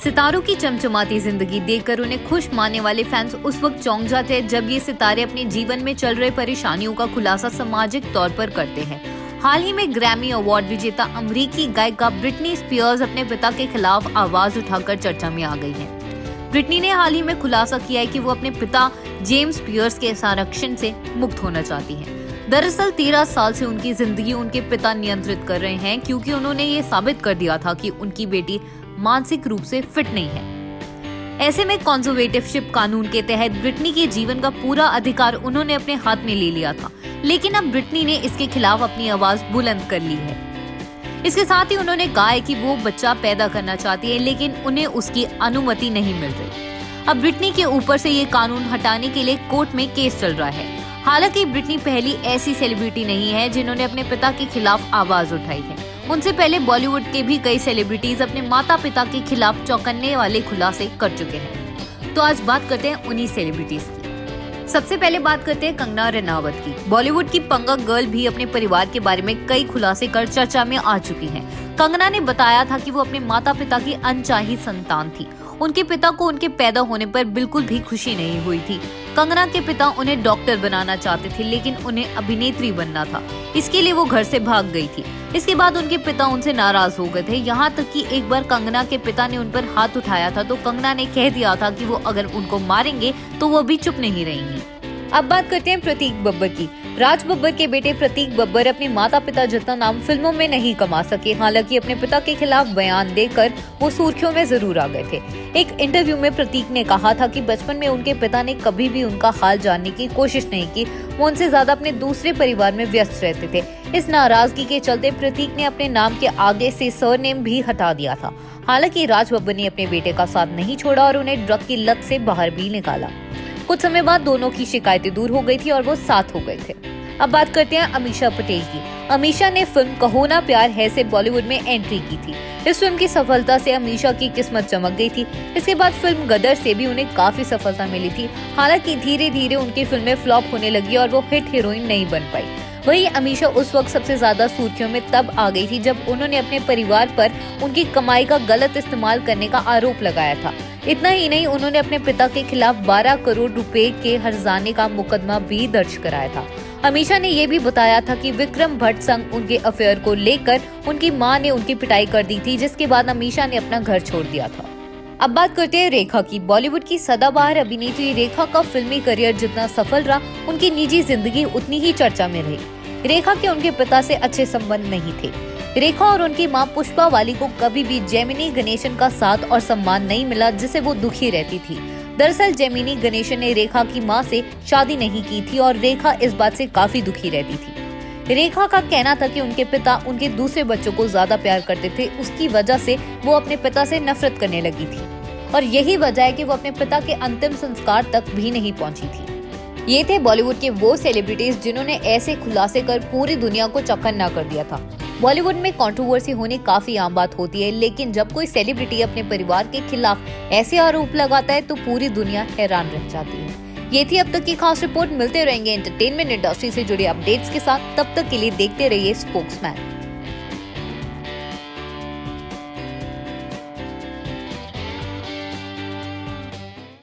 सितारों की चमचमाती जिंदगी देखकर उन्हें खुश मानने वाले फैंस उस वक्त चौंक जाते हैं जब ये सितारे अपने जीवन में चल रहे परेशानियों का खुलासा सामाजिक तौर पर करते हैं। हाल ही में ग्रैमी अवार्ड विजेता अमेरिकी गायिका ब्रिटनी स्पीयर्स अपने पिता के खिलाफ आवाज उठाकर चर्चा में आ गई हैं। ब्रिटनी ने हाल ही में खुलासा किया है कि वो अपने पिता जेम्स स्पीयर्स के संरक्षण से मुक्त होना चाहती हैं। दरअसल 13 साल से उनकी जिंदगी उनके पिता नियंत्रित कर रहे हैं क्योंकि उन्होंने ये साबित कर दिया था कि उनकी बेटी मानसिक रूप से फिट नहीं है। ऐसे में कंजर्वेटिवशिप कानून के तहत ब्रिटनी के जीवन का पूरा अधिकार उन्होंने अपने हाथ में ले लिया था, लेकिन अब ब्रिटनी ने इसके खिलाफ अपनी आवाज बुलंद कर ली है। इसके साथ ही उन्होंने कहा है कि वो बच्चा पैदा करना चाहती है, लेकिन उन्हें उसकी अनुमति नहीं मिल रही। अब ब्रिटनी के ऊपर से ये कानून हटाने के लिए कोर्ट में केस चल रहा है। हालांकि ब्रिटनी पहली ऐसी सेलिब्रिटी नहीं है जिन्होंने अपने पिता के खिलाफ आवाज उठाई है। उनसे पहले बॉलीवुड के भी कई सेलिब्रिटीज अपने माता पिता के खिलाफ चौंकाने वाले खुलासे कर चुके हैं। तो आज बात करते हैं उन्हीं सेलिब्रिटीज की। सबसे पहले बात करते हैं कंगना रनावत की। बॉलीवुड की पंगा गर्ल भी अपने परिवार के बारे में कई खुलासे कर चर्चा में आ चुकी हैं। कंगना ने बताया था कि वो अपने माता पिता की अनचाही संतान थी। उनके पिता को उनके पैदा होने पर बिल्कुल भी खुशी नहीं हुई थी। कंगना के पिता उन्हें डॉक्टर बनाना चाहते थे, लेकिन उन्हें अभिनेत्री बनना था। इसके लिए वो घर से भाग गई थी। इसके बाद उनके पिता उनसे नाराज हो गए थे, यहाँ तक कि एक बार कंगना के पिता ने उन पर हाथ उठाया था तो कंगना ने कह दिया था कि वो अगर उनको मारेंगे तो वो भी चुप नहीं रहेंगी। अब बात करते हैं प्रतीक बब्बर की। राज बब्बर के बेटे प्रतीक बब्बर अपने माता पिता जितना नाम फिल्मों में नहीं कमा सके। हालांकि अपने पिता के खिलाफ बयान देकर वो सुर्खियों में जरूर आ गए थे। एक इंटरव्यू में प्रतीक ने कहा था कि बचपन में उनके पिता ने कभी भी उनका हाल जानने की कोशिश नहीं की। वो उनसे ज्यादा अपने दूसरे परिवार में व्यस्त रहते थे। इस नाराजगी के चलते प्रतीक ने अपने नाम के आगे से सरनेम भी हटा दिया था। हालांकि राज बब्बर ने अपने बेटे का साथ नहीं छोड़ा और उन्हें ड्रग की लत से बाहर भी निकाला। कुछ समय बाद दोनों की शिकायतें दूर हो गई थी और वो साथ हो गए थे। अब बात करते हैं अमीषा पटेल की। अमीषा ने फिल्म कहो ना प्यार है से बॉलीवुड में एंट्री की थी। इस फिल्म की सफलता से अमीषा की किस्मत चमक गई थी। इसके बाद फिल्म गदर से भी उन्हें काफी सफलता मिली थी। हालांकि धीरे धीरे उनकी फिल्में फ्लॉप होने लगी और वो हिट हीरोइन नहीं बन पाई। वहीं अमीषा उस वक्त सबसे ज्यादा सुर्खियों में तब आ गई थी जब उन्होंने अपने परिवार पर उनकी कमाई का गलत इस्तेमाल करने का आरोप लगाया था। इतना ही नहीं, उन्होंने अपने पिता के खिलाफ 12 करोड़ रुपए के हर्जाने का मुकदमा भी दर्ज कराया था। अमीषा ने यह भी बताया था कि विक्रम भट्ट संग उनके अफेयर को लेकर उनकी मां ने उनकी पिटाई कर दी थी, जिसके बाद अमीषा ने अपना घर छोड़ दिया था। अब बात करते हैं रेखा की। बॉलीवुड की सदाबहार अभिनेत्री रेखा का फिल्मी करियर जितना सफल रहा, उनकी निजी जिंदगी उतनी ही चर्चा में रही। रेखा के उनके पिता से अच्छे संबंध नहीं थे। रेखा और उनकी मां पुष्पा वाली को कभी भी जेमिनी गणेशन का साथ और सम्मान नहीं मिला, जिससे वो दुखी रहती थी। दरअसल जेमिनी गणेशन ने रेखा की मां से शादी नहीं की थी और रेखा इस बात से काफी दुखी रहती थी। रेखा का कहना था कि उनके पिता उनके दूसरे बच्चों को ज्यादा प्यार करते थे, उसकी वजह से वो अपने पिता से नफरत करने लगी थी और यही वजह है कि वो अपने पिता के अंतिम संस्कार तक भी नहीं पहुंची थी। ये थे बॉलीवुड के वो सेलिब्रिटीज जिन्होंने ऐसे खुलासे कर पूरी दुनिया को चौकन्ना कर दिया था। बॉलीवुड में कंट्रोवर्सी होनी काफी आम बात होती है, लेकिन जब कोई सेलिब्रिटी अपने परिवार के खिलाफ ऐसे आरोप लगाता है तो पूरी दुनिया हैरान रह जाती है। ये थी अब तक की खास रिपोर्ट। मिलते रहेंगे एंटरटेनमेंट इंडस्ट्री से जुड़े अपडेट्स के साथ। तब तक के लिए देखते रहिए स्पोक्समैन।